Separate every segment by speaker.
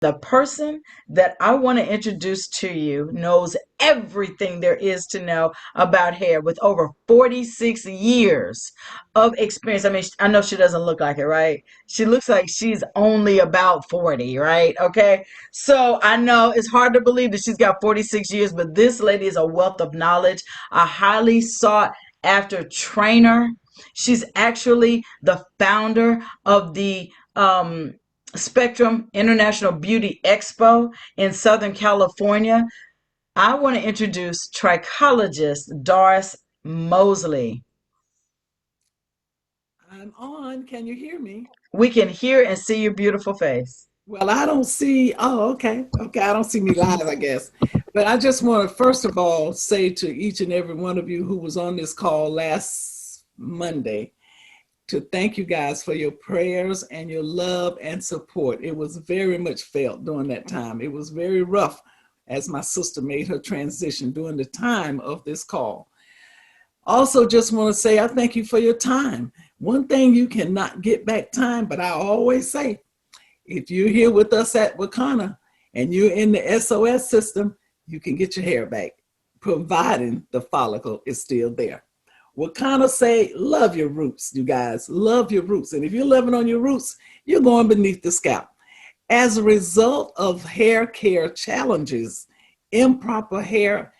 Speaker 1: The person that I want to introduce to you knows everything there is to know about hair with over 46 years of experience. I mean, I know she doesn't look like it, right? She looks like she's only about 40, right? Okay. So I know it's hard to believe that she's got 46 years, but this lady is a wealth of knowledge, a highly sought after trainer. She's actually the founder of the Spectrum International Beauty Expo in Southern California. I want to introduce trichologist Doris Mosley.
Speaker 2: I'm on. Can you hear me?
Speaker 1: We can hear and see your beautiful face.
Speaker 2: Well, I don't see. Oh, okay. Okay. I don't see me live, I guess. But I just want to, first of all, say to each and every one of you who was on this call last Monday to thank you guys for your prayers and your love and support. It was very much felt during that time. It was very rough as my sister made her transition during the time of this call. Also, just want to say I thank you for your time. One thing you cannot get back time, but I always say, if you're here with us at Wakanna and you're in the SOS system, you can get your hair back, providing the follicle is still there. Wakanna say, love your roots, you guys, love your roots. And if you're living on your roots, you're going beneath the scalp. As a result of hair care challenges, improper hair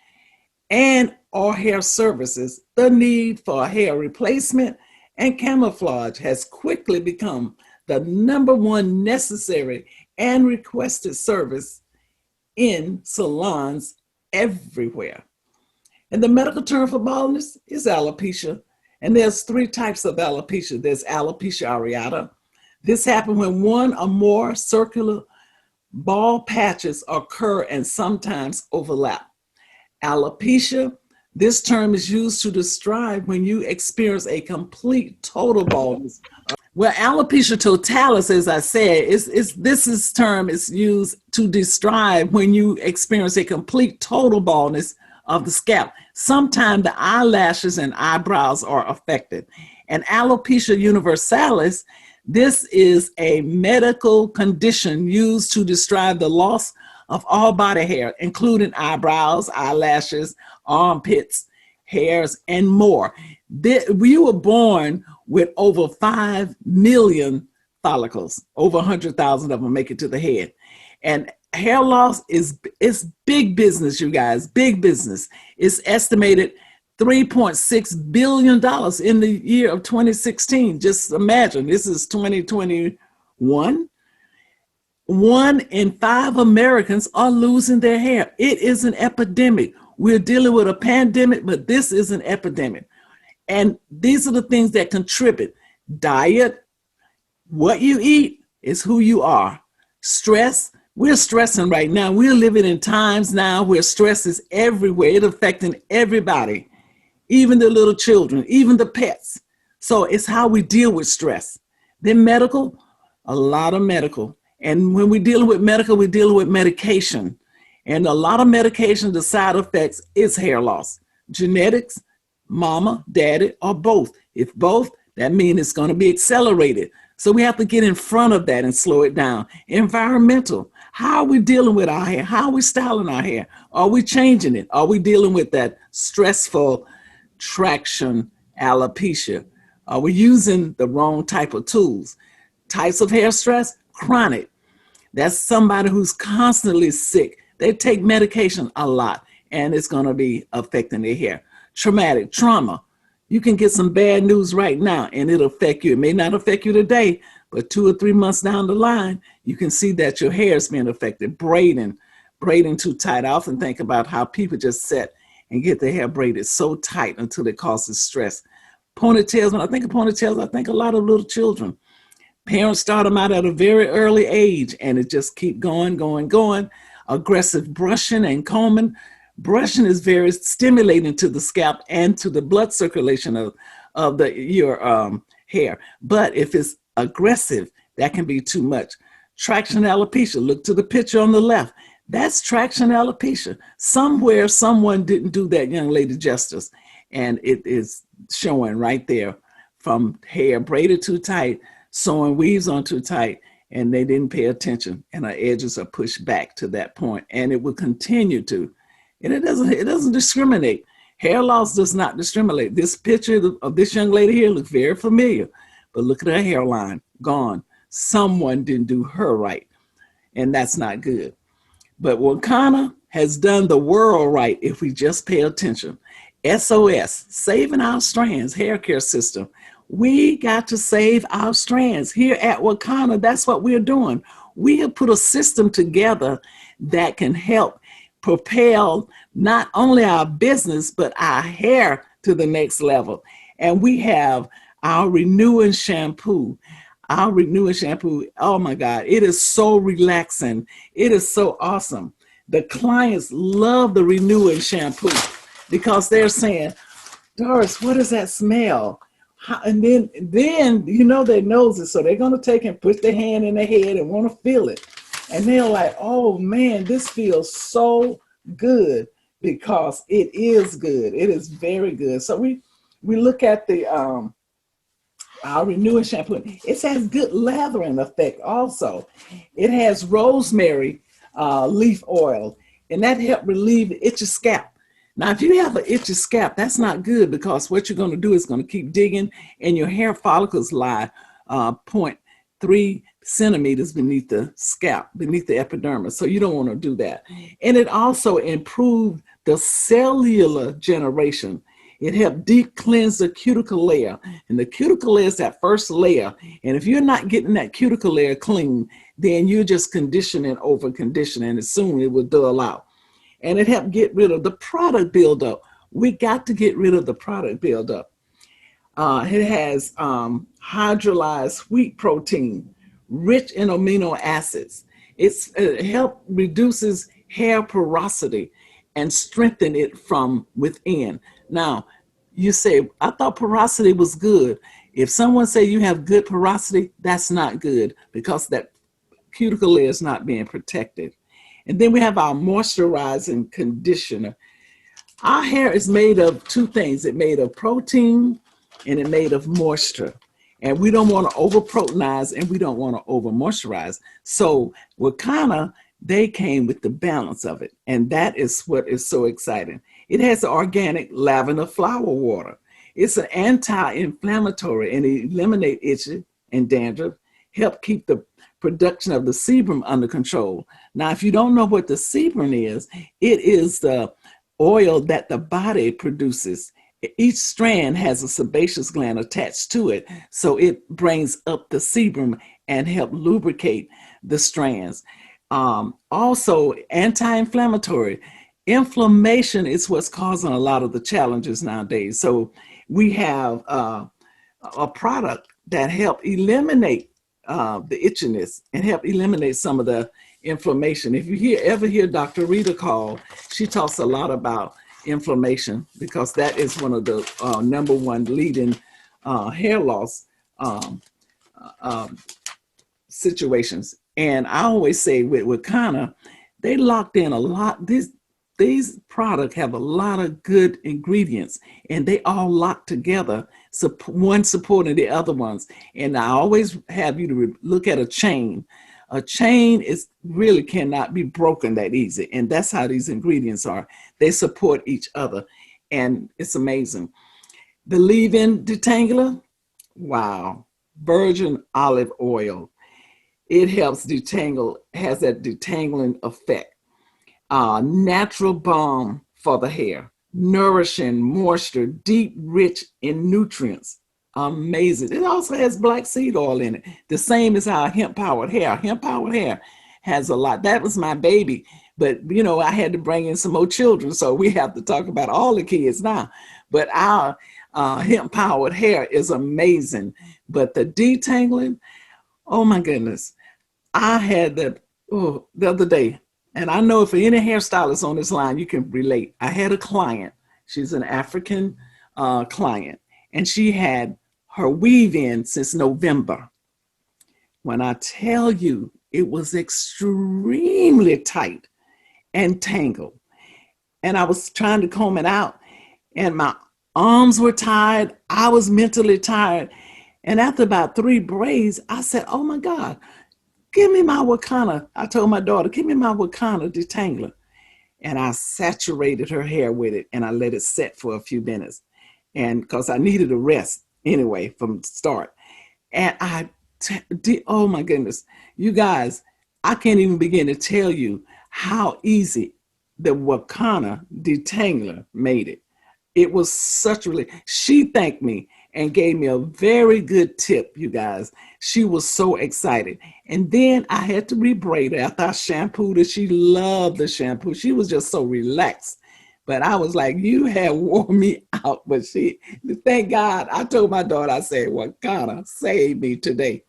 Speaker 2: and or hair services, the need for hair replacement and camouflage has quickly become the number one necessary and requested service in salons everywhere. And the medical term for baldness is alopecia. And there's three types of alopecia. There's alopecia areata. This happens when one or more circular bald patches occur and sometimes overlap. Alopecia, this term is used to describe when you experience a complete total baldness. Well, alopecia totalis, as I said, this term is used to describe when you experience a complete total baldness of the scalp. Sometimes the eyelashes and eyebrows are affected. And alopecia universalis, this is a medical condition used to describe the loss of all body hair, including eyebrows, eyelashes, armpits, hairs, and more. We were born with over 5 million follicles, over 100,000 of them make it to the head. And hair loss is big business, you guys, big business. It's estimated $3.6 billion in the year of 2016. Just imagine, this is 2021. 1 in 5 Americans are losing their hair. It is an epidemic. We're dealing with a pandemic, but this is an epidemic. And these are the things that contribute. Diet, what you eat is who you are. Stress, we're stressing right now. We're living in times now where stress is everywhere. It's affecting everybody, even the little children, even the pets. So it's how we deal with stress. Then medical, a lot of medical. And when we're dealing with medical, we're dealing with medication. And a lot of medication, the side effects is hair loss. Genetics, mama, daddy, or both. If both, that means it's going to be accelerated. So we have to get in front of that and slow it down. Environmental. How are we dealing with our hair? How are we styling our hair? Are we changing it? Are we dealing with that stressful traction alopecia? Are we using the wrong type of tools? Types of hair stress, chronic. That's somebody who's constantly sick. They take medication a lot, and it's going to be affecting their hair. Traumatic, trauma. You can get some bad news right now, and it'll affect you. It may not affect you today, but 2 or 3 months down the line, you can see that your hair is being affected. Braiding too tight. I often think about how people just sit and get their hair braided so tight until it causes stress. Ponytails, when I think of ponytails, I think a lot of little children. Parents start them out at a very early age, and it just keep going, going, going. Aggressive brushing and combing. Brushing is very stimulating to the scalp and to the blood circulation of your hair. But if it's aggressive, that can be too much. Traction alopecia. Look to the picture on the left. That's traction alopecia. Somewhere someone didn't do that young lady justice, and it is showing right there, from hair braided too tight, sewing weaves on too tight, and they didn't pay attention, and our edges are pushed back to that point, and it will continue to. And it doesn't discriminate. Hair loss does not discriminate. This picture of this young lady here looks very familiar, but look at her hairline, gone. Someone didn't do her right, and that's not good. But Wakanna has done the world right if we just pay attention. SOS, saving our strands, hair care system. We got to save our strands. Here at Wakanna, that's what we're doing. We have put a system together that can help propel not only our business, but our hair to the next level. And we have our renewing shampoo. Our renewing shampoo, oh my God, it is so relaxing. It is so awesome. The clients love the renewing shampoo because they're saying, Doris, what does that smell? And then you know their noses, so they're going to take and put their hand in their head and want to feel it. And they're like, oh man, this feels so good, because it is good. It is very good. So we look at the our renewing shampoo. It has good lathering effect also. It has rosemary leaf oil, and that helps relieve the itchy scalp. Now, if you have an itchy scalp, that's not good, because what you're going to do is going to keep digging, and your hair follicles lie 0.3 centimeters beneath the scalp, beneath the epidermis. So you don't want to do that. And it also improved the cellular generation. It helped deep cleanse the cuticle layer. And the cuticle layer is that first layer. And if you're not getting that cuticle layer clean, then you're just conditioning over conditioning, and soon it will dull out. And it helped get rid of the product buildup. We got to get rid of the product buildup. It has hydrolyzed wheat protein, rich in amino acids. It helps reduces hair porosity and strengthen it from within. Now, you say, I thought porosity was good. If someone say you have good porosity, that's not good, because that cuticle layer is not being protected. And then we have our moisturizing conditioner. Our hair is made of two things. It's made of protein and it's made of moisture. And we don't want to over proteinize, and we don't want to over moisturize. So Wakanna, they came with the balance of it. And that is what is so exciting. It has organic lavender flower water. It's an anti-inflammatory, and it eliminates itching and dandruff, help keep the production of the sebum under control. Now, if you don't know what the sebum is, it is the oil that the body produces. Each strand has a sebaceous gland attached to it, so it brings up the sebum and help lubricate the strands. Also, anti-inflammatory. Inflammation is what's causing a lot of the challenges nowadays. So we have a product that help eliminate the itchiness and help eliminate some of the inflammation. If you ever hear Dr. Rita call, she talks a lot about inflammation, because that is one of the number one leading hair loss situations. And I always say with Wakanna, they locked in a lot. These products have a lot of good ingredients, and they all lock together, one supporting the other ones. And I always have you to look at a chain. A chain is really cannot be broken that easy. And that's how these ingredients are. They support each other, and it's amazing. The leave-in detangler, wow. Virgin olive oil. It helps detangle, has that detangling effect. Natural balm for the hair, nourishing moisture, deep, rich in nutrients. Amazing. It also has black seed oil in it. The same as our hemp-powered hair. Hemp-powered hair has a lot. That was my baby. But, you know, I had to bring in some more children, so we have to talk about all the kids now. But our hemp-powered hair is amazing. But the detangling, oh my goodness. I had that the other day. And I know if any hairstylist on this line, you can relate. I had a client. She's an African client, and she had her weave in since November. When I tell you, it was extremely tight and tangled. And I was trying to comb it out, and my arms were tired. I was mentally tired. And after about 3 braids, I said, oh my God, give me my Wakanna. I told my daughter, give me my Wakanna detangler. And I saturated her hair with it and I let it set for a few minutes. And because I needed a rest anyway from the start. And oh my goodness, you guys, I can't even begin to tell you how easy the Wakanna detangler made it. It was such a relief. She thanked me and gave me a very good tip, you guys. She was so excited. And then I had to rebraid her after I shampooed her. She loved the shampoo. She was just so relaxed. But I was like, you have worn me out. But thank God, I told my daughter, I said, Wakanna saved me today.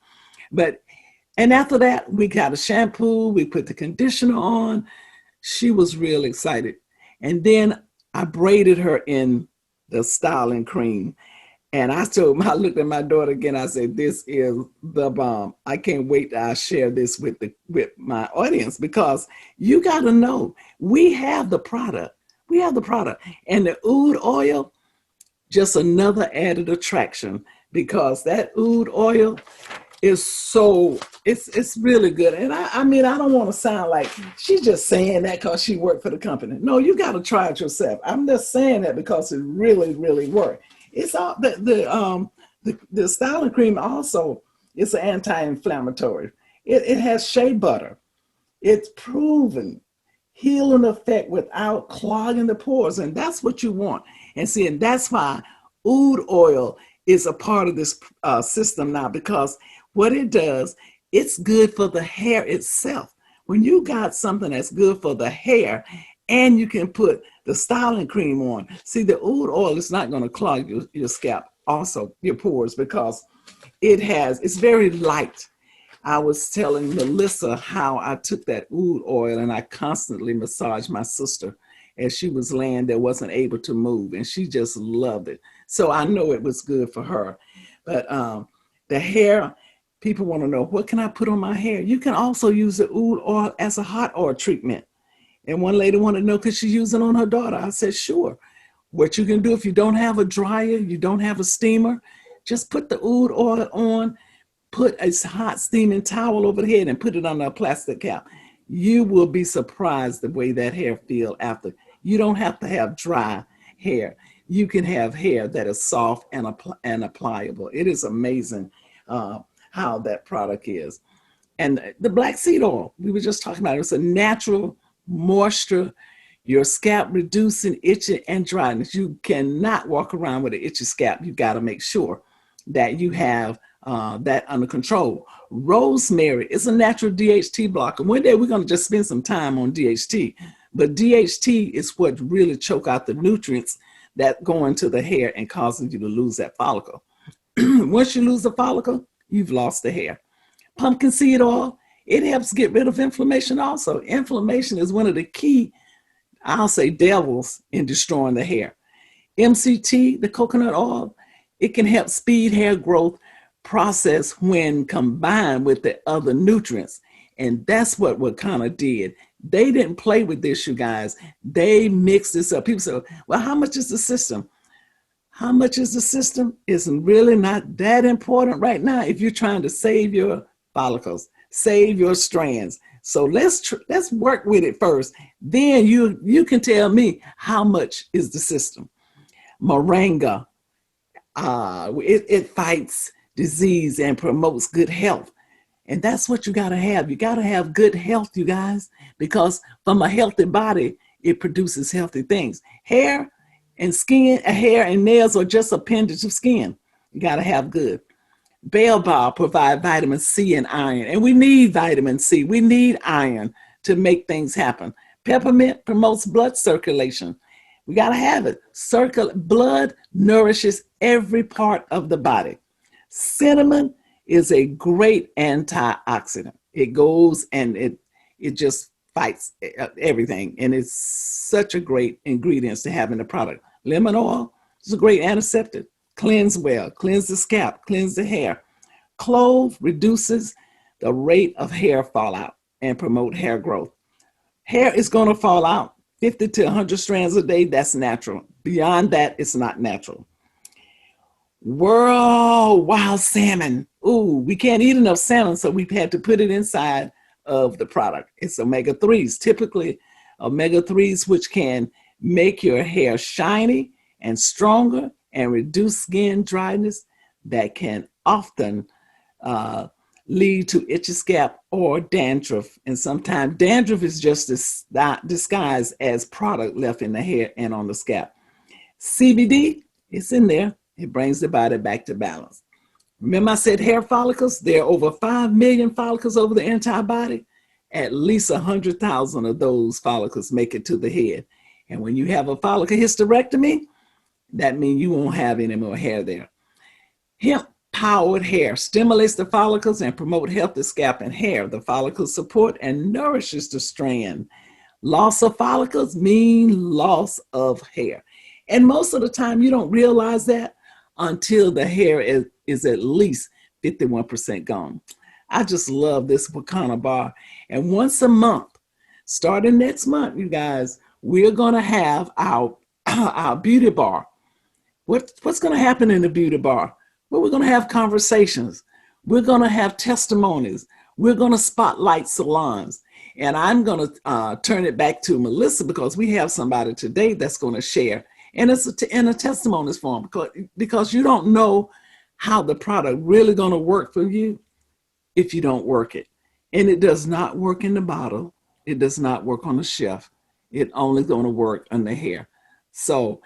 Speaker 2: And after that, we got a shampoo. We put the conditioner on. She was real excited. And then I braided her in the styling cream. And I looked at my daughter again. I said, this is the bomb. I can't wait till I share this with my audience, because you got to know, we have the product. We have the product. And the oud oil, just another added attraction, because that oud oil is it's really good. And I mean, I don't want to sound like she's just saying that because she worked for the company. No, you got to try it yourself. I'm just saying that because it really, really worked. It's all the styling cream also is an anti-inflammatory. It has shea butter. It's proven healing effect without clogging the pores, and that's what you want. And see, and that's why oud oil is a part of this system now, because what it does, it's good for the hair itself. When you got something that's good for the hair, and you can put the styling cream on. See, the oud oil is not going to clog your scalp, also your pores, because it's very light. I was telling Melissa how I took that oud oil and I constantly massaged my sister as she was laying there, wasn't able to move, and she just loved it. So I know it was good for her. But the hair, people want to know, what can I put on my hair? You can also use the oud oil as a hot oil treatment. And one lady wanted to know, could she use it on her daughter? I said, sure. What you can do, if you don't have a dryer, you don't have a steamer, just put the oud oil on, put a hot steaming towel over the head and put it under a plastic cap. You will be surprised the way that hair feels after. You don't have to have dry hair. You can have hair that is soft and pliable. It is amazing how that product is. And the black seed oil, we were just talking about, it's a natural moisture, your scalp reducing itching and dryness. You cannot walk around with an itchy scalp. You got to make sure that you have that under control. Rosemary is a natural DHT blocker. One day we're going to just spend some time on DHT, but DHT is what really choke out the nutrients that go into the hair and causes you to lose that follicle. Once you lose the follicle, you've lost the hair. Pumpkin seed oil, it helps get rid of inflammation also. Inflammation is one of the key, I'll say, devils in destroying the hair. MCT, the coconut oil, it can help speed hair growth process when combined with the other nutrients. And that's what Wakanna did. They didn't play with this, you guys. They mixed this up. People say, well, how much is the system? How much is the system? It's really not that important right now if you're trying to save your follicles, save your strands. So let's work with it first. Then you can tell me how much is the system. Moringa, it fights disease and promotes good health. And that's what you got to have. You got to have good health, you guys, because from a healthy body, it produces healthy things. Hair and nails are just appendage of skin. You got to have good. Baobab provide vitamin C and iron, and we need vitamin C. We need iron to make things happen. Peppermint promotes blood circulation. We got to have it. Blood nourishes every part of the body. Cinnamon is a great antioxidant. It goes and it just fights everything, and it's such a great ingredient to have in the product. Lemon oil is a great antiseptic. Cleanse well, cleanse the scalp, cleanse the hair. Clove reduces the rate of hair fallout and promote hair growth. Hair is going to fall out 50 to 100 strands a day. That's natural. Beyond that, it's not natural. World wild salmon. Ooh, we can't eat enough salmon, so we've had to put it inside of the product. It's omega 3s, typically omega 3s, which can make your hair shiny and stronger and reduce skin dryness that can often uh, lead to itchy scalp or dandruff. And sometimes dandruff is just disguised as product left in the hair and on the scalp. CBD, it's in there. It brings the body back to balance. Remember I said hair follicles? There are over 5 million follicles over the entire body. At least 100,000 of those follicles make it to the head. And when you have a follicle hysterectomy, that means you won't have any more hair there. Hemp-powered hair stimulates the follicles and promote healthy scalp and hair. The follicles support and nourishes the strand. Loss of follicles means loss of hair. And most of the time, you don't realize that until the hair is at least 51% gone. I just love this Wakanna bar. And once a month, starting next month, you guys, we're going to have our beauty bar. What's going to happen in the beauty bar? Well, we're going to have conversations. We're going to have testimonies. We're going to spotlight salons. And I'm going to turn it back to Melissa because we have somebody today that's going to share. And it's in a testimonies form because you don't know how the product really going to work for you if you don't work it. And it does not work in the bottle. It does not work on the shelf. It only going to work on the hair. So,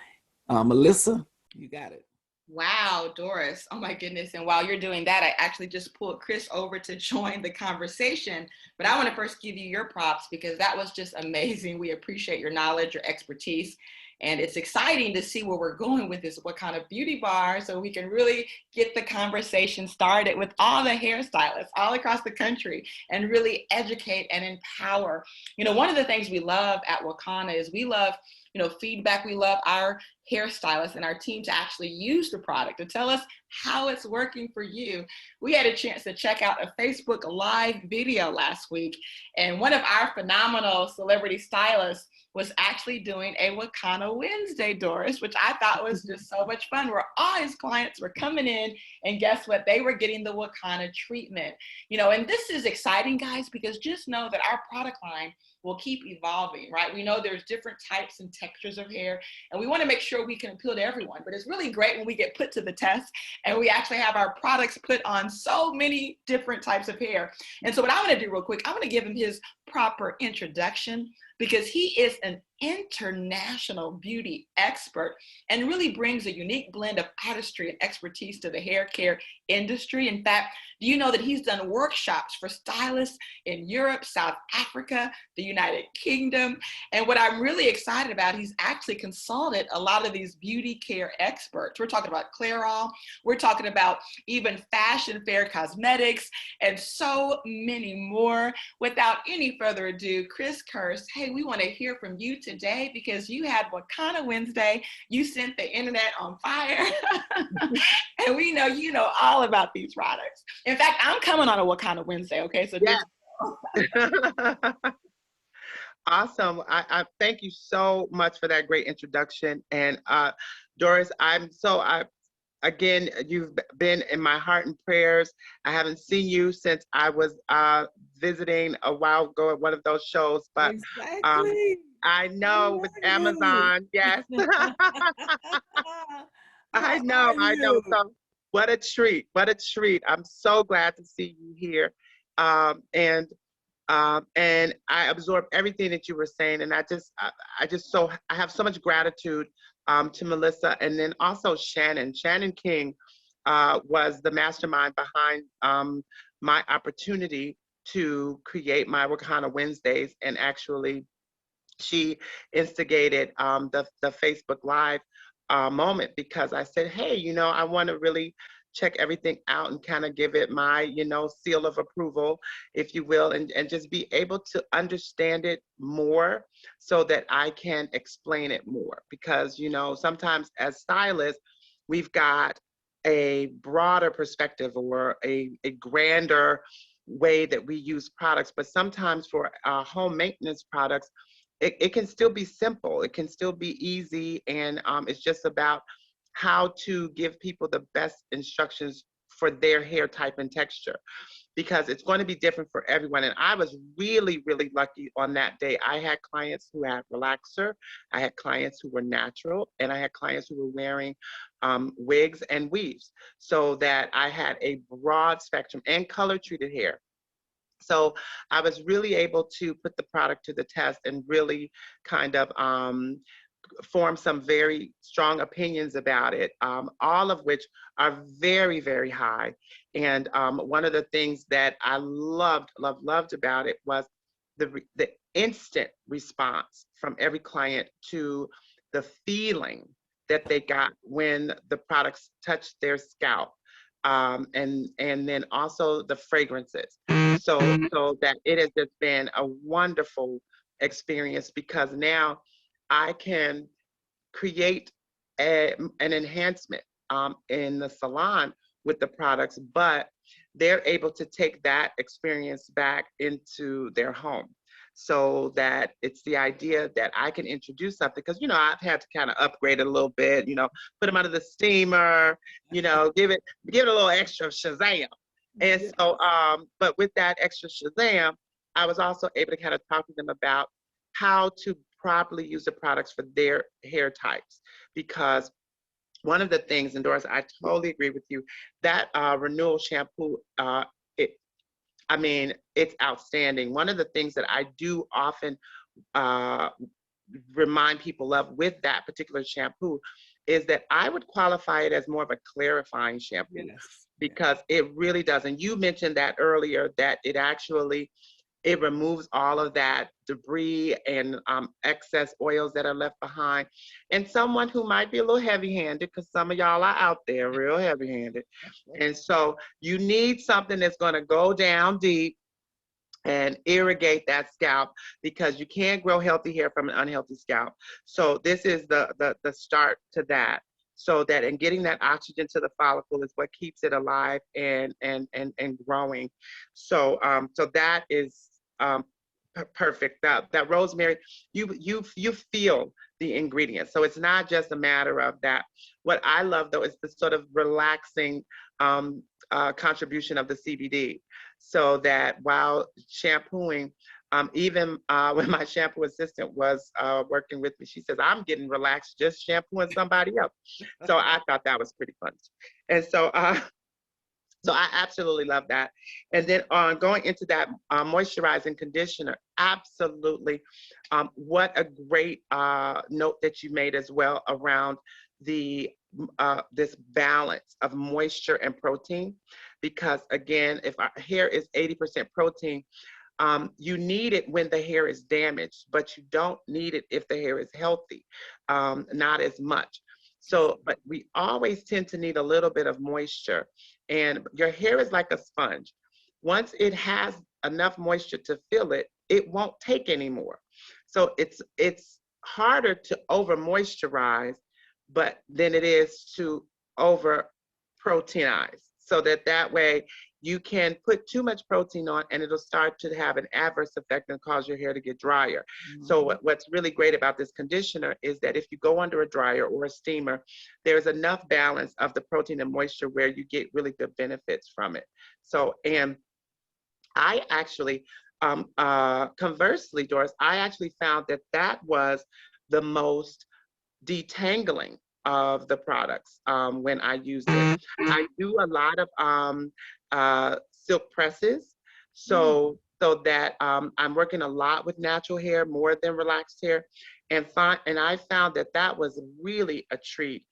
Speaker 2: Melissa, you got it.
Speaker 3: Wow, Doris. Oh my goodness. And while you're doing that, I actually just pulled Chris over to join the conversation. But I want to first give you your props because that was just amazing. We appreciate your knowledge, your expertise. And it's exciting to see where we're going with this Wakanna beauty bar so we can really get the conversation started with all the hairstylists all across the country and really educate and empower. You know, one of the things we love at Wakanna is we love, you know, feedback. We love our hairstylists and our team to actually use the product to tell us how it's working for you. We had a chance to check out a Facebook Live video last week, and one of our phenomenal celebrity stylists was actually doing a Wakanna Wednesday, Doris, which I thought was just so much fun, where all his clients were coming in, and guess what? They were getting the Wakanna treatment. You know, and this is exciting, guys, because just know that our product line will keep evolving, right? We know there's different types and textures of hair, and we want to make sure we can appeal to everyone. But it's really great when we get put to the test and we actually have our products put on so many different types of hair. And so what I'm going to do real quick, I'm going to give him his proper introduction because he is an international beauty expert and really brings a unique blend of artistry and expertise to the hair care industry. In fact, do you know that he's done workshops for stylists in Europe, South Africa, the United Kingdom? And what I'm really excited about, he's actually consulted a lot of these beauty care experts. We're talking about Clairol, we're talking about even Fashion Fair Cosmetics, and so many more. Without any further ado, Chris Kirst, hey, we want to hear from you today because you had Wakanna Wednesday. You sent the internet on fire. And we know you know all about these products. In fact, I'm coming on a Wakanna Wednesday, okay? So
Speaker 4: yes. Awesome. I thank you so much for that great introduction. And Doris, again, you've been in my heart and prayers. I haven't seen you since I was visiting a while ago at one of those shows, but
Speaker 2: exactly.
Speaker 4: I know with Amazon, yes. I know. So what a treat. What a treat. I'm so glad to see you here. And I absorbed everything that you were saying. And I have so much gratitude to Melissa, and then also Shannon. Shannon King was the mastermind behind my opportunity to create my Wakanna Wednesdays. And actually, she instigated the Facebook Live moment because I said, hey, you know, I want to really check everything out and kind of give it my, you know, seal of approval, if you will, and just be able to understand it more so that I can explain it more. Because, you know, sometimes as stylists, we've got a broader perspective or a grander way that we use products, but sometimes for home maintenance products, it can still be simple. It can still be easy. And it's just about how to give people the best instructions for their hair type and texture, because it's going to be different for everyone. And I was really, really lucky on that day. I had clients who had relaxer, I had clients who were natural, and I had clients who were wearing wigs and weaves, so that I had a broad spectrum, and color treated hair. So I was really able to put the product to the test and really kind of form some very strong opinions about it, all of which are very, very high. And one of the things that I loved about it was the instant response from every client to the feeling that they got when the products touched their scalp, and then also the fragrances. So that it has just been a wonderful experience, because now I can create an enhancement in the salon with the products, but they're able to take that experience back into their home. So that it's the idea that I can introduce something, because, you know, I've had to kind of upgrade it a little bit, you know, put them under the steamer, you know, give it a little extra shazam. And so, but with that extra shazam, I was also able to kind of talk to them about how to properly use the products for their hair types. Because one of the things, and Doris, I totally agree with you, that renewal shampoo, I mean, it's outstanding. One of the things that I do often remind people of with that particular shampoo is that I would qualify it as more of a clarifying shampoo.
Speaker 2: Yes.
Speaker 4: Because it really does. And you mentioned that earlier, that it actually, it removes all of that debris and excess oils that are left behind. And someone who might be a little heavy-handed, because some of y'all are out there real heavy-handed. And so you need something that's going to go down deep and irrigate that scalp, because you can't grow healthy hair from an unhealthy scalp. So this is the start to that. So that, and getting that oxygen to the follicle is what keeps it alive and growing. So so that is perfect. That rosemary, you feel the ingredients. So it's not just a matter of that. What I love though is the sort of relaxing contribution of the CBD, so that while shampooing, even when my shampoo assistant was working with me, she says, I'm getting relaxed just shampooing somebody else. So I thought that was pretty fun. And so, so I absolutely love that. And then going into that moisturizing conditioner, absolutely. What a great note that you made as well around the this balance of moisture and protein. Because again, if our hair is 80% protein, you need it when the hair is damaged, but you don't need it if the hair is healthy, not as much. So, but we always tend to need a little bit of moisture. And your hair is like a sponge. Once it has enough moisture to fill it, it won't take anymore. So it's harder to over moisturize, but than it is to over proteinize. So that way you can put too much protein on and it'll start to have an adverse effect and cause your hair to get drier. So what's really great about this conditioner is that if you go under a dryer or a steamer, there's enough balance of the protein and moisture where you get really good benefits from it. So, and I actually, conversely, Doris, I actually found that that was the most detangling of the products when I use it. I do a lot of silk presses, so that I'm working a lot with natural hair more than relaxed hair, and I found that that was really a treat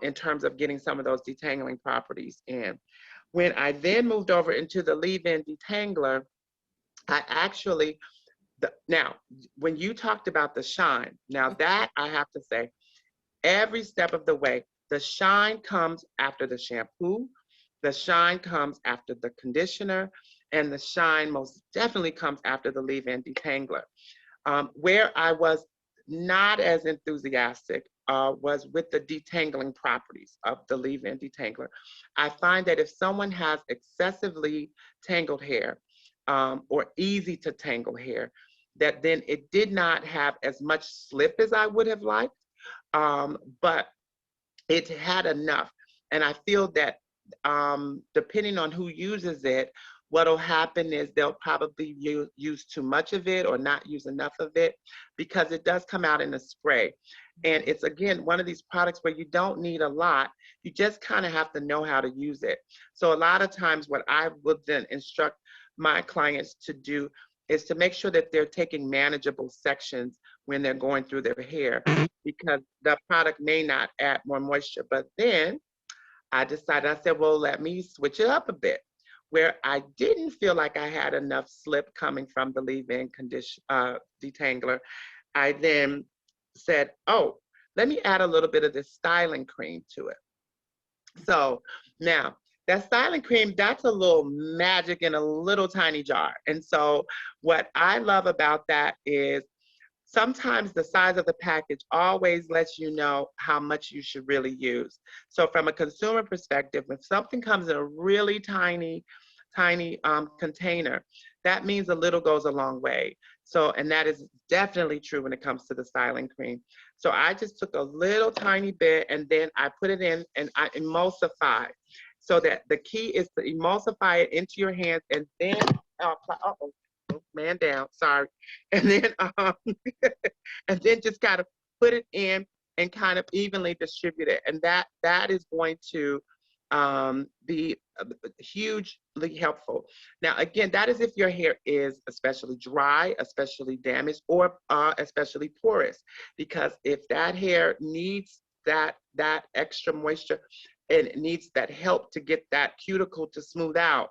Speaker 4: in terms of getting some of those detangling properties in. When I then moved over into the leave-in detangler, I actually, now when you talked about the shine, now that I have to say, every step of the way, the shine comes after the shampoo, the shine comes after the conditioner, and the shine most definitely comes after the leave-in detangler. Where I was not as enthusiastic was with the detangling properties of the leave-in detangler. I find that if someone has excessively tangled hair or easy to tangle hair, that then it did not have as much slip as I would have liked. But it had enough. And I feel that depending on who uses it, what'll happen is they'll probably use too much of it or not use enough of it, because it does come out in a spray. And it's, again, one of these products where you don't need a lot. You just kind of have to know how to use it. So a lot of times what I would then instruct my clients to do is to make sure that they're taking manageable sections when they're going through their hair, because the product may not add more moisture. But then I said, well, let me switch it up a bit. Where I didn't feel like I had enough slip coming from the leave-in detangler, I then said, oh, let me add a little bit of this styling cream to it. So now that styling cream, that's a little magic in a little tiny jar. And so what I love about that is sometimes the size of the package always lets you know how much you should really use. So from a consumer perspective, if something comes in a really tiny container, that means a little goes a long way. So, and that is definitely true when it comes to the styling cream. So I just took a little tiny bit and then I put it in and I emulsify. So that the key is to emulsify it into your hands and then apply. Man down, sorry. And then and then just kind of put it in and kind of evenly distribute it. And that is going to be hugely helpful. Now, again, that is if your hair is especially dry, especially damaged, or especially porous. Because if that hair needs that extra moisture and it needs that help to get that cuticle to smooth out,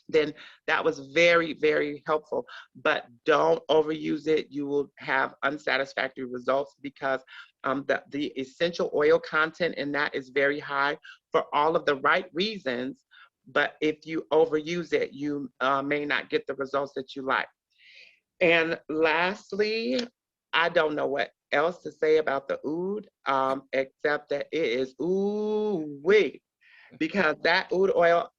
Speaker 4: then that was very, very helpful. But don't overuse it. You will have unsatisfactory results because the essential oil content in that is very high for all of the right reasons. But if you overuse it, you may not get the results that you like. And lastly, I don't know what else to say about the oud, except that it is ooh-wee, because that oud oil,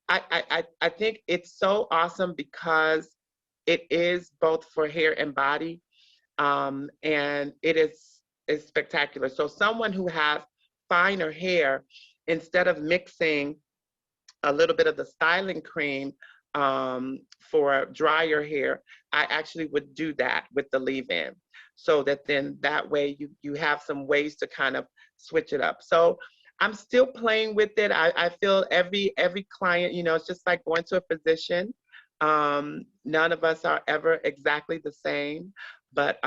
Speaker 4: I think it's so awesome because it is both for hair and body, and it is spectacular. So someone who has finer hair, instead of mixing a little bit of the styling cream for drier hair, I actually would do that with the leave-in, so that then that way you have some ways to kind of switch it up. So I'm still playing with it. I feel every client, you know, it's just like going to a physician. None of us are ever exactly the same, but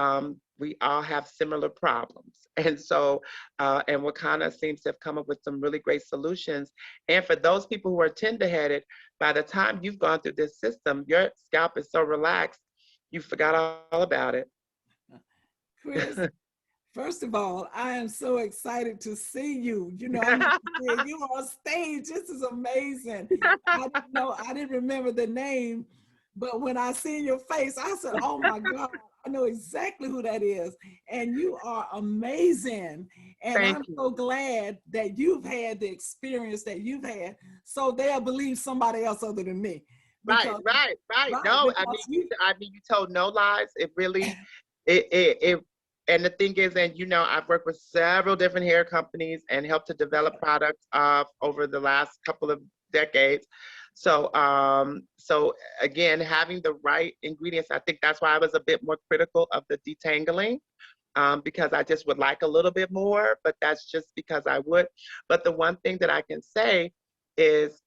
Speaker 4: we all have similar problems. And so, and Wakanna seems to have come up with some really great solutions. And for those people who are tender-headed, by the time you've gone through this system, your scalp is so relaxed, you forgot all about it.
Speaker 2: Chris, first of all, I am so excited to see you. You know, I'm seeing you on stage. This is amazing. I didn't remember the name, but when I seen your face, I said, oh my God, I know exactly who that is. And you are amazing. And I'm so glad that you've had the experience that you've had, so they'll believe somebody else other than me.
Speaker 4: Because, right. No, I mean, you told no lies. It really, it and the thing is, and you know, I've worked with several different hair companies and helped to develop products over the last couple of decades. So, so again, having the right ingredients, I think that's why I was a bit more critical of the detangling, because I just would like a little bit more, but that's just because I would. But the one thing that I can say is,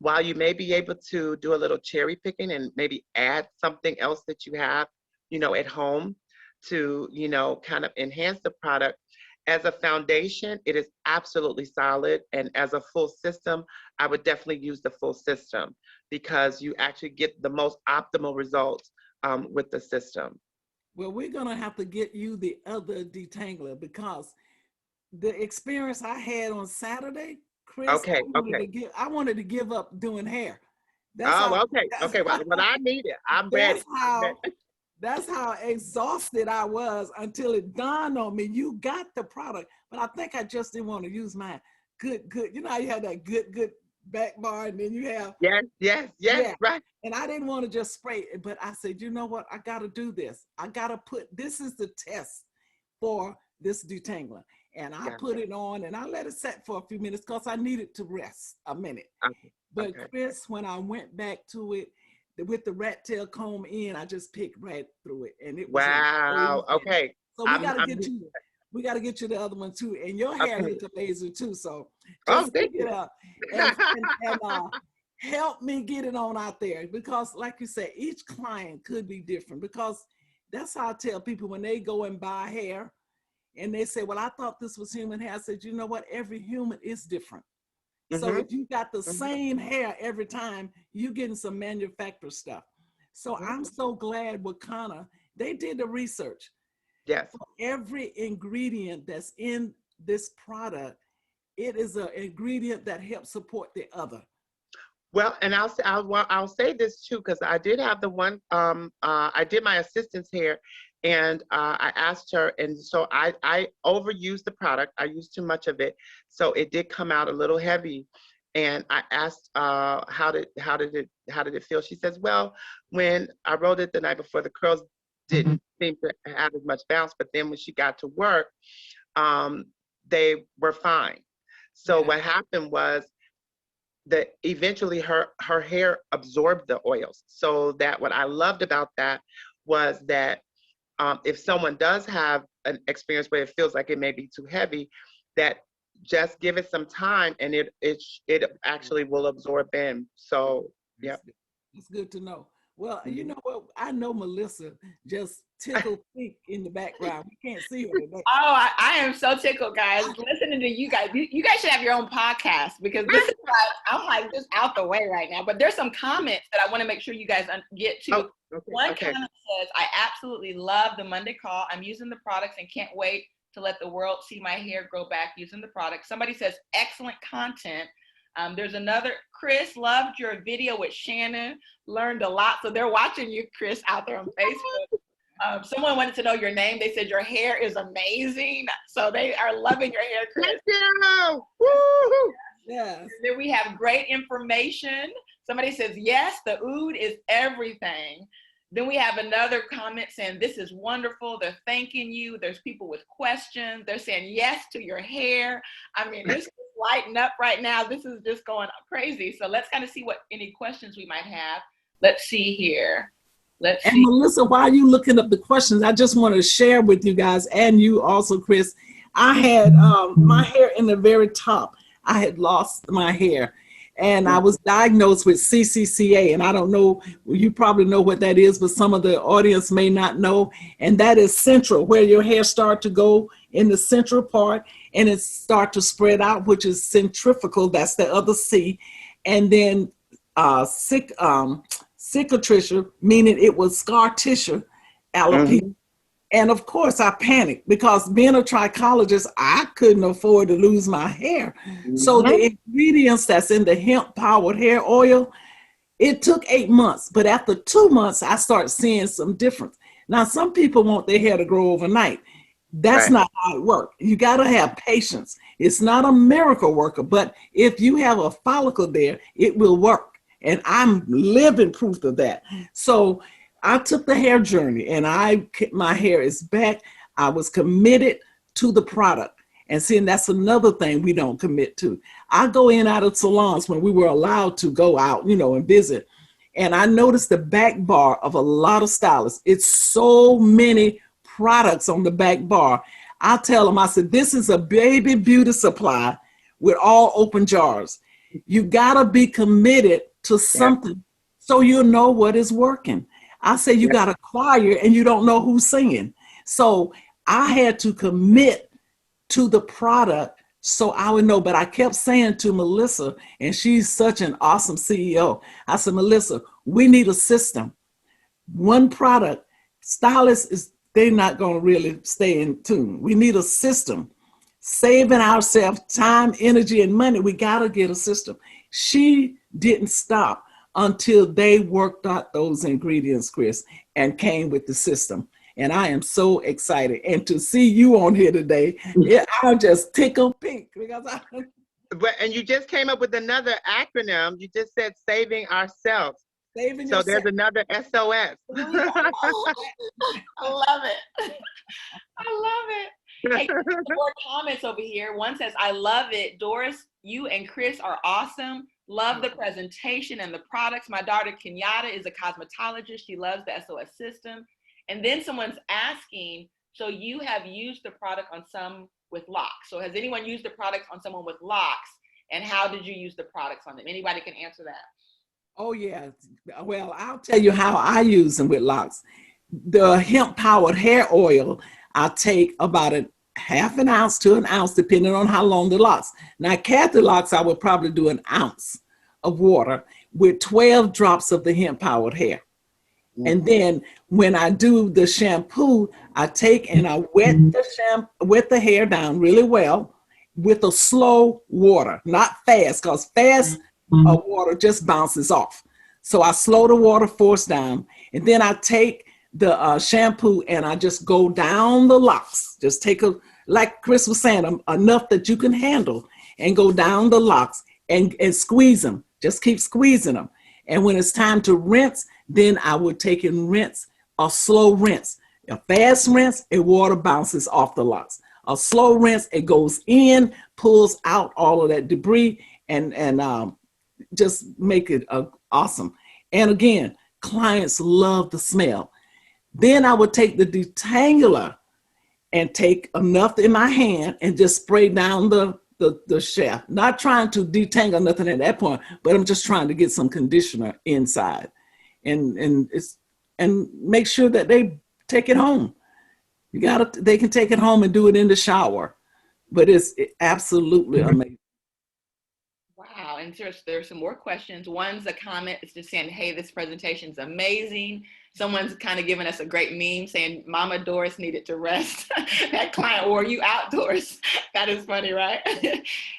Speaker 4: while you may be able to do a little cherry picking and maybe add something else that you have, you know, at home to, you know, kind of enhance the product, as a foundation, it is absolutely solid. And as a full system, I would definitely use the full system, because you actually get the most optimal results with the system.
Speaker 2: Well, we're going to have to get you the other detangler, because the experience I had on Saturday, Chris,
Speaker 4: Okay,
Speaker 2: I wanted to give up doing hair.
Speaker 4: Okay. Well, I need it. I'm ready.
Speaker 2: That's how exhausted I was until it dawned on me, you got the product. But I think I just didn't want to use mine. Good. You know how you have that good back bar, and then you have.
Speaker 4: Yes, right.
Speaker 2: And I didn't want to just spray it, but I said, you know what? I got to do this. I got to this is the test for this detangler. And I
Speaker 4: Gotcha.
Speaker 2: put it on and I let it set for a few minutes because I needed to rest a minute.
Speaker 4: Okay.
Speaker 2: But
Speaker 4: Okay.
Speaker 2: Chris, when I went back to it with the rat tail comb in, I just picked right through it, and it was
Speaker 4: Wow.
Speaker 2: amazing.
Speaker 4: Okay.
Speaker 2: So we got to
Speaker 4: I'm
Speaker 2: get you. We got to get you the other one too, and your hair
Speaker 4: okay.
Speaker 2: looks amazing too. So
Speaker 4: Oh,
Speaker 2: just
Speaker 4: thank
Speaker 2: pick it
Speaker 4: you.
Speaker 2: up and help me get it on out there, because, like you said, each client could be different. Because that's how I tell people when they go and buy hair, and they say, "Well, I thought this was human hair." I said, "You know what? Every human is different. So
Speaker 4: Mm-hmm.
Speaker 2: if you got the
Speaker 4: Mm-hmm.
Speaker 2: same hair every time, you getting some manufacturer stuff." So I'm so glad Wakanna, they did the research.
Speaker 4: Yes.
Speaker 2: For every ingredient that's in this product, it is an ingredient that helps support the other.
Speaker 4: Well, and I'll say this too, because I did have the one. I did my assistant's hair, and I asked her, and so I overused the product. I used too much of it, so it did come out a little heavy. And I asked, how did it feel? She says, well, when I rolled it the night before, the curls didn't seem to have as much bounce, but then when she got to work, they were fine. So what happened was that eventually her hair absorbed the oils. So that what I loved about that was that if someone does have an experience where it feels like it may be too heavy, that just give it some time and it actually will absorb in. So yeah.
Speaker 2: It's good to know. Well, you know what? I know Melissa just tickled pink in the background. We can't see her today.
Speaker 3: Oh, I am so tickled, guys. Listening to you guys. You guys should have your own podcast, because this is like, I'm like just out the way right now. But there's some comments that I want to make sure you guys get to.
Speaker 4: Oh, okay,
Speaker 3: One
Speaker 4: okay.
Speaker 3: comment says, I absolutely love the Monday call. I'm using the products and can't wait to let the world see my hair grow back using the product. Somebody says, excellent content. There's another, Chris, loved your video with Shannon, learned a lot. So they're watching you, Chris, out there on Facebook. Someone wanted to know your name. They said your hair is amazing. So they are loving your hair, Chris.
Speaker 4: Thank you. Woo-hoo.
Speaker 2: Yes.
Speaker 3: Then we have great information. Somebody says, yes, the oud is everything. Then we have another comment saying, this is wonderful. They're thanking you. There's people with questions. They're saying yes to your hair. I mean, it's lighting up right now. This is just going crazy. So let's kind of see what any questions we might have. Let's see here. Let's
Speaker 2: And
Speaker 3: see.
Speaker 2: Melissa, while you looking up the questions, I just want to share with you guys, and you also, Chris, I had my hair in the very top. I had lost my hair, and I was diagnosed with CCCA, and I don't know, you probably know what that is, but some of the audience may not know. And that is central, where your hair start to go in the central part, and it start to spread out, which is centrifugal. That's the other C. And then cicatricial, meaning it was scar tissue, alopecia. And of course, I panicked, because being a trichologist, I couldn't afford to lose my hair. So the ingredients that's in the hemp-powered hair oil, it took 8 months. But after 2 months, I started seeing some difference. Now, some people want their hair to grow overnight. That's not how it works. You got to have patience. It's not a miracle worker, but if you have a follicle there, it will work. And I'm living proof of that. So I took the hair journey, and my hair is back. I was committed to the product. And seeing that's another thing we don't commit to. I go in out of salons when we were allowed to go out, and visit. And I noticed the back bar of a lot of stylists. It's so many products on the back bar. I tell them, I said, this is a baby beauty supply with all open jars. You gotta be committed to something so you'll know what is working. I say you got a choir and you don't know who's singing. So I had to commit to the product so I would know. But I kept saying to Melissa, and she's such an awesome CEO, I said, Melissa, we need a system. One product, stylists, they're not going to really stay in tune. We need a system. Saving ourselves time, energy, and money, we got to get a system. She didn't stop until they worked out those ingredients, Chris, and came with the system. And I am so excited. And to see you on here today, I'm just tickled pink.
Speaker 4: And you just came up with another acronym. You just said saving ourselves.
Speaker 2: Saving
Speaker 4: so
Speaker 2: yourself.
Speaker 4: There's another SOS.
Speaker 3: I love it. I love it. Hey, more comments over here. One says, I love it. Doris, you and Chris are awesome. Love the presentation and the products. My daughter Kenyatta is a cosmetologist. She loves the SOS system. And then someone's asking, so you have used the product on some with locks. So has anyone used the product on someone with locks? And how did you use the products on them? Anybody can answer that.
Speaker 2: Oh, yeah. Well, I'll tell you how I use them with locks. The hemp powered hair oil, I take about a half an ounce to an ounce, depending on how long the locks. Now, Kathy locks, I would probably do an ounce of water with 12 drops of the hemp powered hair. And then when I do the shampoo, I take and I wet the hair down really well with a slow water, not fast, because fast water just bounces off. So I slow the water force down, and then I take the shampoo and I just go down the locks. Just take like Chris was saying, enough that you can handle, and go down the locks and squeeze them. Just keep squeezing them. And when it's time to rinse, then I would take and rinse a slow rinse. A fast rinse, a water bounces off the locks. A slow rinse, it goes in, pulls out all of that debris, and just make it awesome. And again, clients love the smell. Then I would take the detangler and take enough in my hand and just spray down the shaft. Not trying to detangle nothing at that point, but I'm just trying to get some conditioner inside, and make sure that they take it home. They can take it home and do it in the shower, but it's absolutely amazing.
Speaker 3: Wow, and there's some more questions. One's a comment, it's just saying, hey, this presentation is amazing. Someone's kind of giving us a great meme saying, Mama Doris needed to rest. That client, or you outdoors. That is funny, right?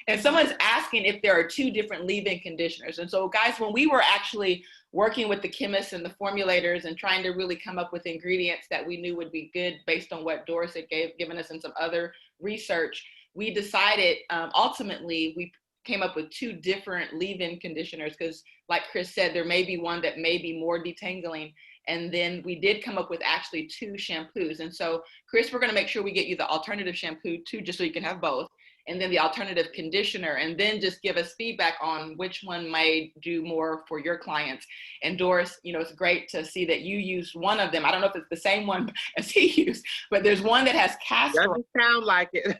Speaker 3: And someone's asking if there are two different leave-in conditioners. And so guys, when we were actually working with the chemists and the formulators and trying to really come up with ingredients that we knew would be good based on what Doris had given us and some other research, we decided ultimately we came up with two different leave-in conditioners because, like Chris said, there may be one that may be more detangling. And then we did come up with actually two shampoos. And so, Chris, we're going to make sure we get you the alternative shampoo too, just so you can have both. And then the alternative conditioner, and then just give us feedback on which one might do more for your clients. And Doris, you know, it's great to see that you used one of them. I don't know if it's the same one as he used, but there's one that has castor.
Speaker 4: Doesn't sound like it.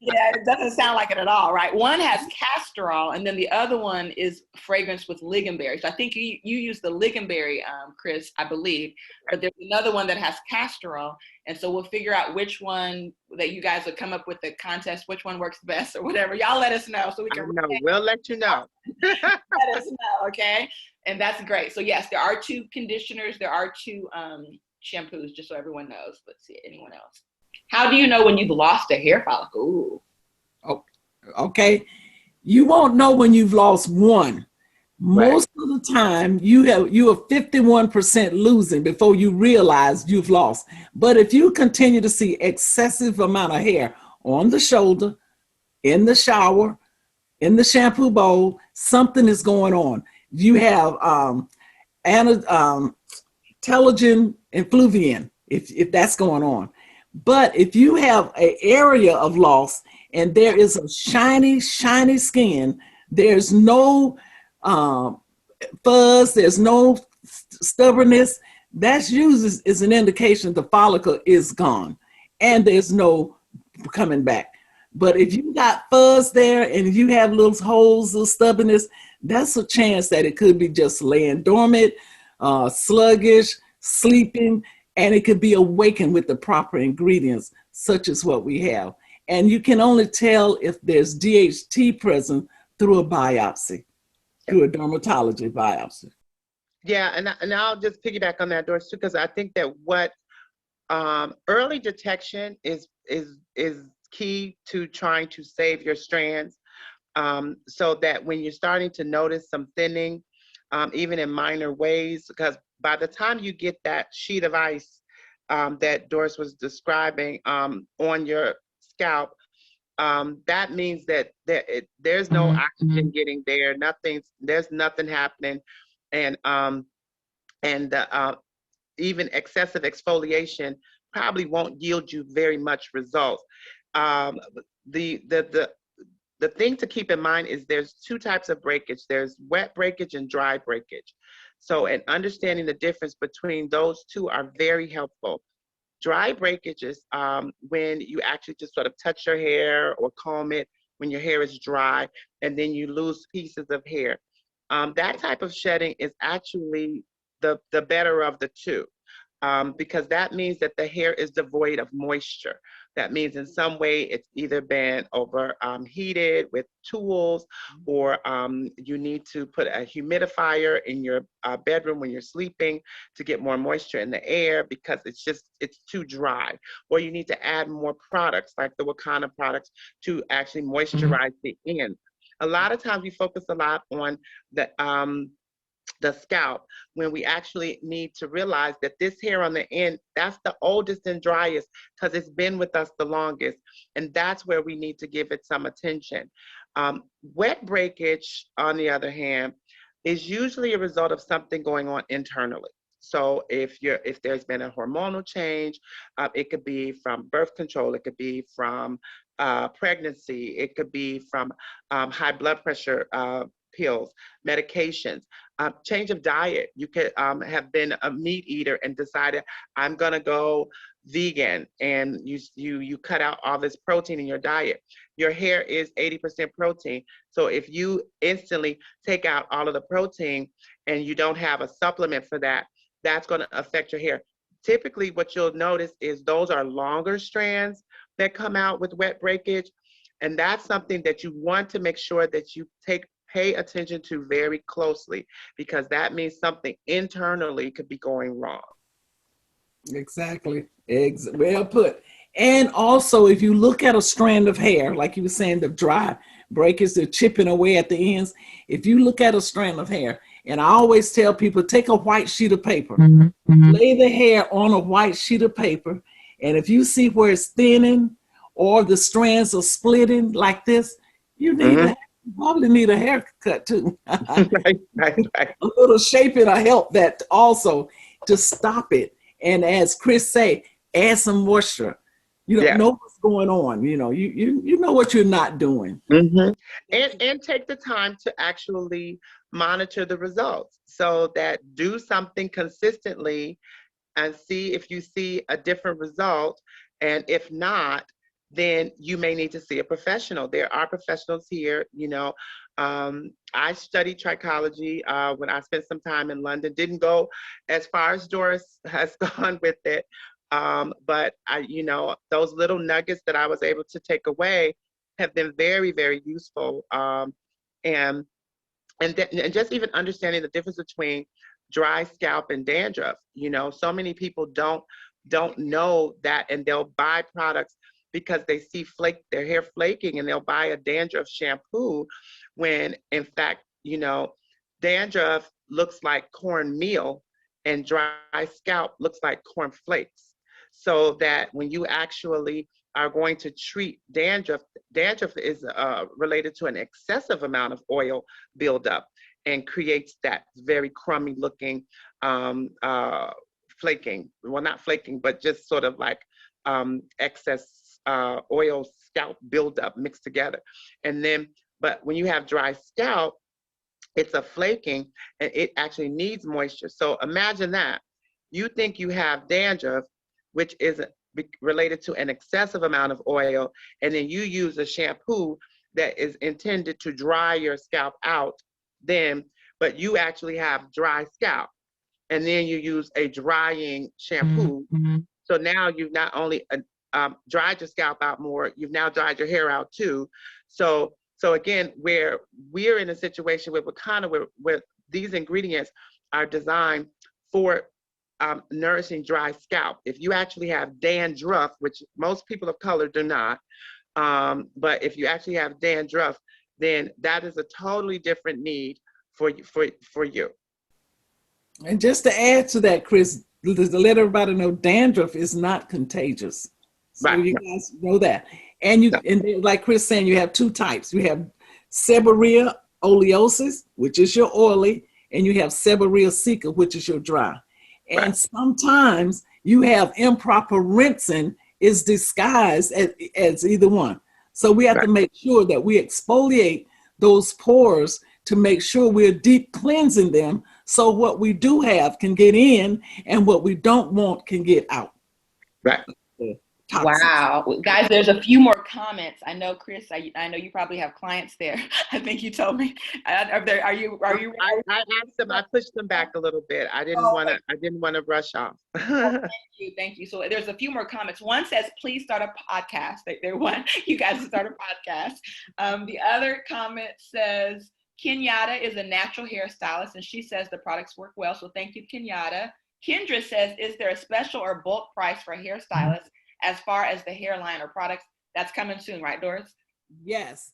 Speaker 3: Yeah, it doesn't sound like it at all, right? One has castor oil, and then the other one is fragrance with lingonberry. So I think you use the lingonberry, Chris, I believe. But there's another one that has castor oil. And so we'll figure out which one that you guys will come up with the contest, which one works best or whatever. Y'all let us know so we can.
Speaker 4: We'll let you know.
Speaker 3: Let us know, okay? And that's great. So yes, there are two conditioners. There are two shampoos, just so everyone knows. Let's see, anyone else? How do you know when you've lost a hair follicle? Ooh.
Speaker 2: Oh, okay. You won't know when you've lost one. Most of the time, you are 51% losing before you realize you've lost. But if you continue to see excessive amount of hair on the shoulder, in the shower, in the shampoo bowl, something is going on. You have telogen effluvium, if that's going on. But if you have an area of loss and there is a shiny skin, there's no fuzz, there's no stubbornness, that's usually is an indication the follicle is gone and there's no coming back. But if you got fuzz there and if you have little holes, little stubbornness, that's a chance that it could be just laying dormant, sluggish, sleeping, and it could be awakened with the proper ingredients, such as what we have. And you can only tell if there's DHT present through a biopsy, through a dermatology biopsy.
Speaker 4: Yeah, and I'll just piggyback on that, Doris, too, because I think that what early detection is key to trying to save your strands, so that when you're starting to notice some thinning, even in minor ways, because by the time you get that sheet of ice that Doris was describing on your scalp, that means that there's no oxygen getting there. There's nothing happening, and even excessive exfoliation probably won't yield you very much results. Um, the thing to keep in mind is there's two types of breakage. There's wet breakage and dry breakage. So, and understanding the difference between those two are very helpful. Dry breakage is when you actually just sort of touch your hair or comb it when your hair is dry, and then you lose pieces of hair. That type of shedding is actually the better of the two. Because that means that the hair is devoid of moisture. That means in some way it's either been overheated with tools, or you need to put a humidifier in your bedroom when you're sleeping to get more moisture in the air because it's too dry. Or you need to add more products like the Wakanna products to actually moisturize the ends. A lot of times we focus a lot on the scalp, when we actually need to realize that this hair on the end, that's the oldest and driest because it's been with us the longest. And that's where we need to give it some attention. Wet breakage, on the other hand, is usually a result of something going on internally. So if there's been a hormonal change, it could be from birth control, it could be from pregnancy, it could be from high blood pressure pills, medications, change of diet. You could have been a meat eater and decided, I'm gonna go vegan, and you cut out all this protein in your diet. Your hair is 80% protein. So if you instantly take out all of the protein and you don't have a supplement for that, that's gonna affect your hair. Typically what you'll notice is those are longer strands that come out with wet breakage. And that's something that you want to make sure that you pay attention to very closely, because that means something internally could be going wrong.
Speaker 2: Exactly. Well put. And also, if you look at a strand of hair, like you were saying, the dry breakage, they're chipping away at the ends. If you look at a strand of hair, and I always tell people, take a white sheet of paper, lay the hair on a white sheet of paper, and if you see where it's thinning or the strands are splitting like this, you need to probably need a haircut too.
Speaker 4: Right.
Speaker 2: A little shaping will help that also to stop it. And as Chris say, add some moisture. You don't know what's going on. You know, you know what you're not doing.
Speaker 4: And take the time to actually monitor the results, so that do something consistently and see if you see a different result. And if not, then you may need to see a professional. There are professionals here. You know, I studied trichology when I spent some time in London. Didn't go as far as Doris has gone with it, but those little nuggets that I was able to take away have been very, very useful. And just even understanding the difference between dry scalp and dandruff. You know, so many people don't know that, and they'll buy products because they see their hair flaking, and they'll buy a dandruff shampoo when in fact, dandruff looks like cornmeal and dry scalp looks like corn flakes. So that when you actually are going to treat dandruff is related to an excessive amount of oil buildup and creates that very crummy looking flaking. Well, not flaking, but just sort of like excess oil scalp buildup mixed together. And then, but when you have dry scalp, it's a flaking, and it actually needs moisture. So imagine that. You think you have dandruff, which is related to an excessive amount of oil, and then you use a shampoo that is intended to dry your scalp out, but you actually have dry scalp, and then you use a drying shampoo. So now you've not only dried your scalp out more, you've now dried your hair out too. So again, where we're in a situation with Wakanna, where these ingredients are designed for nourishing dry scalp. If you actually have dandruff, which most people of color do not, but if you actually have dandruff, then that is a totally different need for you.
Speaker 2: And just to add to that, Chris, to let everybody know, dandruff is not contagious. So
Speaker 4: Right.
Speaker 2: You guys know that. And like Chris saying, you have two types. You have seborrhea oleosis, which is your oily, and you have seborrhea sicca, which is your dry. And sometimes you have improper rinsing is disguised as either one. So we have to make sure that we exfoliate those pores to make sure we're deep cleansing them. So what we do have can get in and what we don't want can get out.
Speaker 4: Right.
Speaker 3: Wow, guys, there's a few more comments. I know, Chris, I know you probably have clients there. I think you told me. Are you?
Speaker 4: I asked them. I pushed them back a little bit. I didn't want to rush off.
Speaker 3: Thank you. So there's a few more comments. One says, "Please start a podcast." They want you guys to start a podcast. The other comment says, "Kenyatta is a natural hairstylist, and she says the products work well. So thank you, Kenyatta." Kendra says, "Is there a special or bulk price for hairstylists as far as the hairline or products?" That's coming soon, right, Doris?
Speaker 2: Yes.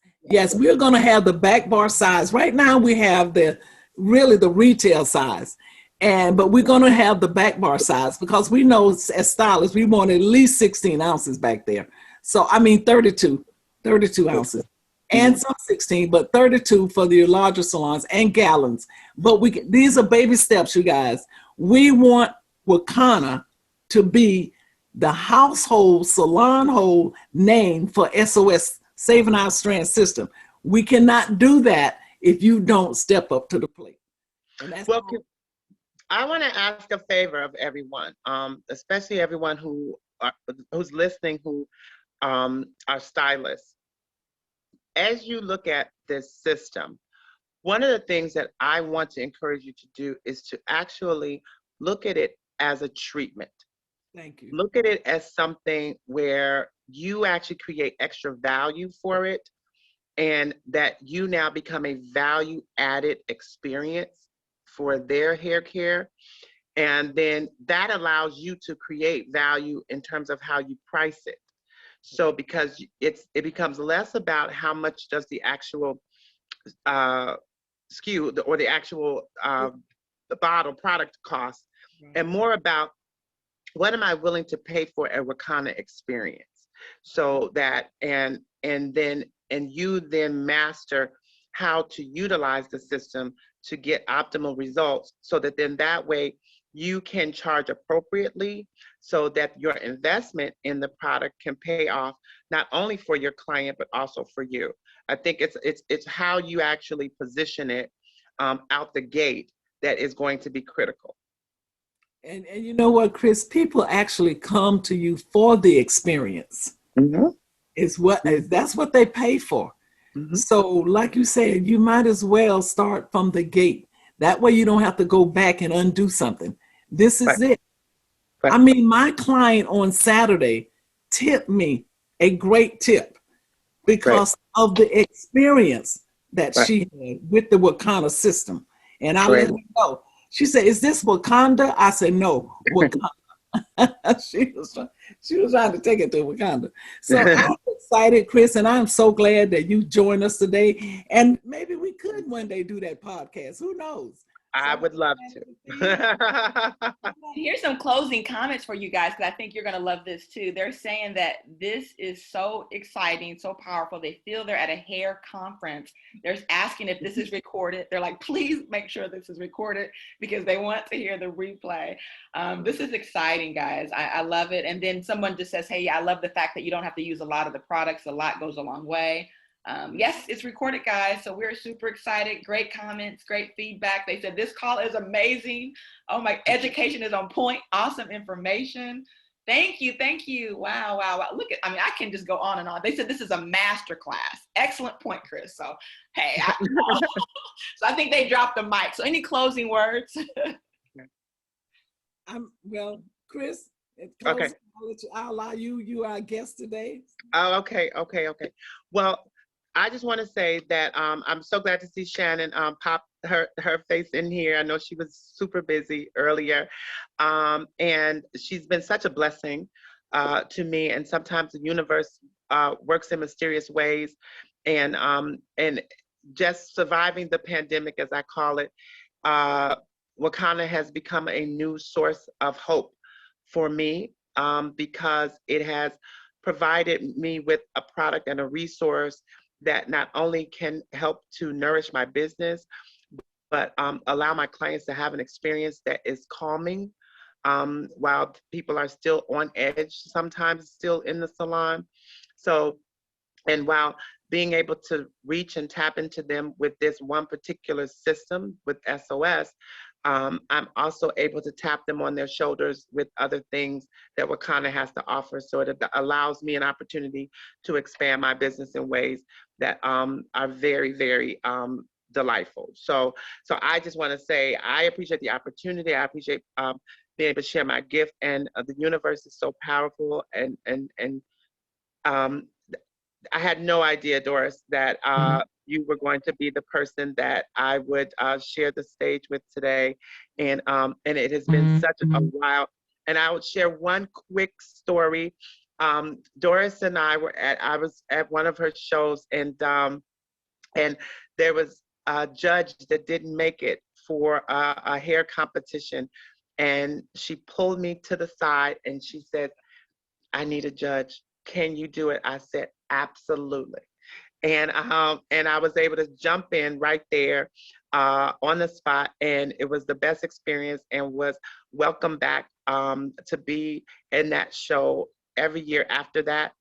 Speaker 2: We're going to have the back bar size. Right now we have the retail size, but we're going to have the back bar size because we know as stylists we want at least 16 ounces back there. So I mean 32 ounces and some 16, but 32 for the larger salons and gallons. But these are baby steps, you guys. We want Wakanna to be the household salon hold name for SOS, Saving Our Strand System. We cannot do that if you don't step up to the plate.
Speaker 4: Well, I want to ask a favor of everyone, especially everyone who's listening, who are stylists. As you look at this system, one of the things that I want to encourage you to do is to actually look at it as a treatment.
Speaker 2: Thank you.
Speaker 4: Look at it as something where you actually create extra value for it, and that you now become a value added experience for their hair care. And then that allows you to create value in terms of how you price it. So because it becomes less about how much does the actual SKU or the actual the bottle product cost, and more about what am I willing to pay for a Wakanna experience. So that and you then master how to utilize the system to get optimal results, so that then that way you can charge appropriately, so that your investment in the product can pay off not only for your client but also for you. I think it's how you actually position it out the gate that is going to be critical.
Speaker 2: And you know what, Chris? People actually come to you for the experience. That's what they pay for. So like you said, you might as well start from the gate. That way you don't have to go back and undo something. This is it. I mean, my client on Saturday tipped me a great tip because of the experience that she had with the Wakanna system. And I let her know. She said, "Is this Wakanda?" I said, "No, Wakanna." She was trying to take it to Wakanda. So I'm excited, Chris, and I'm so glad that you joined us today. And maybe we could one day do that podcast. Who knows?
Speaker 4: I would love to.
Speaker 3: Here's some closing comments for you guys, because I think you're going to love this too. They're saying that this is so exciting, so powerful. They feel they're at a hair conference. They're asking if this is recorded. They're like, please make sure this is recorded, because they want to hear the replay. This is exciting, guys. I love it. And then someone just says, "Hey, I love the fact that you don't have to use a lot of the products. A lot goes a long way." Yes, it's recorded, guys. So we're super excited. Great comments, great feedback. They said this call is amazing. Oh my, education is on point. Awesome information. Thank you. Wow. Look at, I mean, I can just go on and on. They said this is a master class. Excellent point, Chris. So, hey, so I think they dropped the mic. So any closing words?
Speaker 2: Well, Chris,
Speaker 4: Okay.
Speaker 2: I'll allow you. You are our guest today.
Speaker 4: Oh, okay. Well, I just want to say that I'm so glad to see Shannon pop her face in here. I know she was super busy earlier, and she's been such a blessing to me. And sometimes the universe works in mysterious ways, and just surviving the pandemic, as I call it, Wakanna has become a new source of hope for me, because it has provided me with a product and a resource that not only can help to nourish my business, but allow my clients to have an experience that is calming, while people are still on edge, sometimes still in the salon. So, and while being able to reach and tap into them with this one particular system with SOS, I'm also able to tap them on their shoulders with other things that Wakanna has to offer. So it allows me an opportunity to expand my business in ways that are very, very delightful. So I just want to say I appreciate the opportunity. I appreciate being able to share my gift, and the universe is so powerful. And um, I had no idea, Doris, that you were going to be the person that I would share the stage with today, and it has been such a while. And I would share one quick story. Doris and I was at one of her shows, and there was a judge that didn't make it for a hair competition, and she pulled me to the side and she said, "I need a judge. Can you do it?" I said, "Absolutely." And I was able to jump in right there on the spot, and it was the best experience, and was welcome back to be in that show every year after that.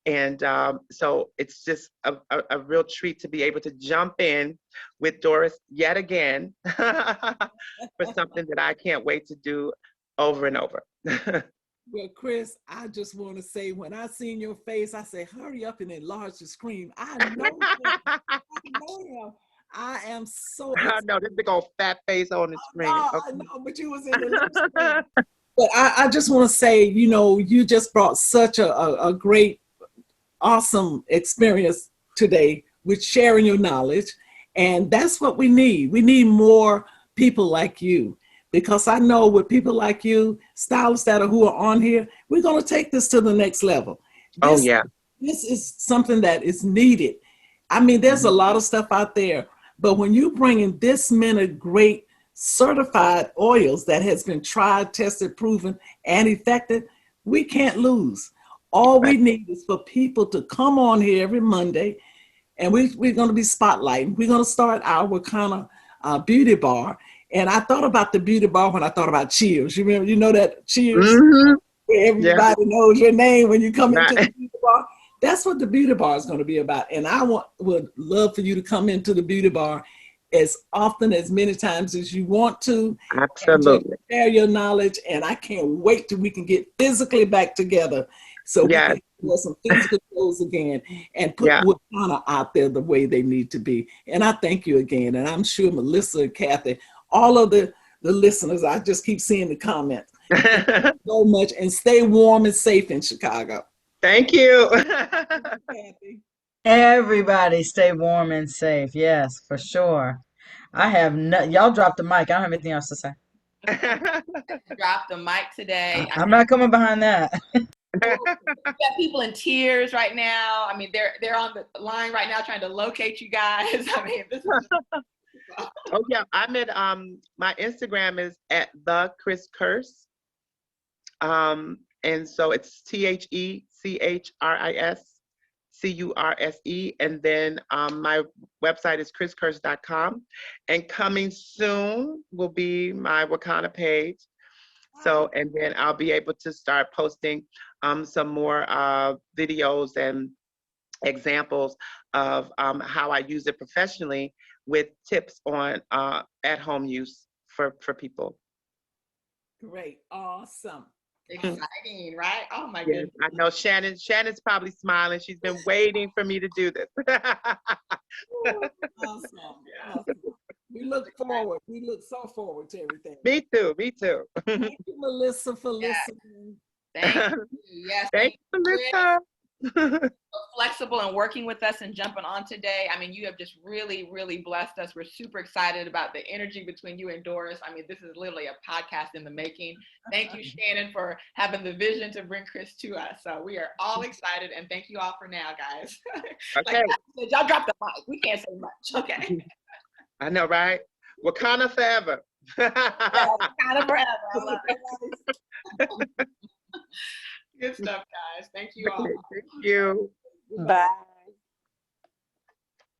Speaker 4: And so it's just a real treat to be able to jump in with Doris yet again for something that I can't wait to do over and over.
Speaker 2: Well, Chris, I just want to say, when I seen your face, I said, hurry up and enlarge the screen. I know him. I know him. I am so
Speaker 4: I know this big old fat face on the screen.
Speaker 2: No,
Speaker 4: Okay.
Speaker 2: I know, but you was in the little screen. But I just want to say, you know, you just brought such a great, awesome experience today with sharing your knowledge. And that's what we need. We need more people like you. Because I know with people like you, stylists who are on here, we're going to take this to the next level. This is something that is needed. I mean, there's a lot of stuff out there, but when you bring in this many great certified oils that has been tried, tested, proven, and effective, we can't lose. All we need is for people to come on here every Monday, and we're going to be spotlighting. We're going to start our Wakanna beauty bar. And I thought about the beauty bar when I thought about Cheers. You remember, you know that Cheers? Where everybody knows your name when you come into the beauty bar. That's what the beauty bar is going to be about. And I would love for you to come into the beauty bar as often, as many times as you want to.
Speaker 4: Absolutely.
Speaker 2: Share your knowledge. And I can't wait till we can get physically back together, so we can do some physical shows again and put Wakanna out there the way they need to be. And I thank you again. And I'm sure Melissa and Kathy, all of the listeners, I just keep seeing the comments. So much, and stay warm and safe in Chicago.
Speaker 4: Thank you.
Speaker 1: Everybody stay warm and safe. Yes, for sure. I have y'all dropped the mic. I don't have anything else to say.
Speaker 3: Drop the mic today.
Speaker 1: I'm not coming behind that.
Speaker 3: We got people in tears right now. I mean, they're on the line right now trying to locate you guys. I mean, this is
Speaker 4: Oh yeah, I'm at my Instagram is at the Chris Curse. And so it's TheChrisCurse, and then my website is chriscurse.com, and coming soon will be my Wakanna page. So, and then I'll be able to start posting some more videos and examples of how I use it professionally, with tips on at-home use for people.
Speaker 2: Great, awesome.
Speaker 3: Exciting, right? Oh my goodness.
Speaker 4: I know Shannon's probably smiling. She's been waiting for me to do this.
Speaker 2: Awesome. We look so forward to everything.
Speaker 4: Me too.
Speaker 2: Thank you, Melissa, for listening.
Speaker 3: Thank you. Yes.
Speaker 4: Thank you, Melissa.
Speaker 3: So flexible and working with us and jumping on today. I mean, you have just really, really blessed us. We're super excited about the energy between you and Doris. I mean, this is literally a podcast in the making. Thank you, Shannon, for having the vision to bring Chris to us. So we are all excited, and thank you all for now, guys.
Speaker 4: Okay.
Speaker 3: Like y'all drop the mic. We can't say much. Okay.
Speaker 4: I know, right? Wakanna forever.
Speaker 3: Wakanna forever. I love it. Good stuff, guys. Thank you all.
Speaker 4: Thank you.
Speaker 1: Bye.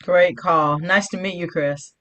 Speaker 1: Great call. Nice to meet you, Chris.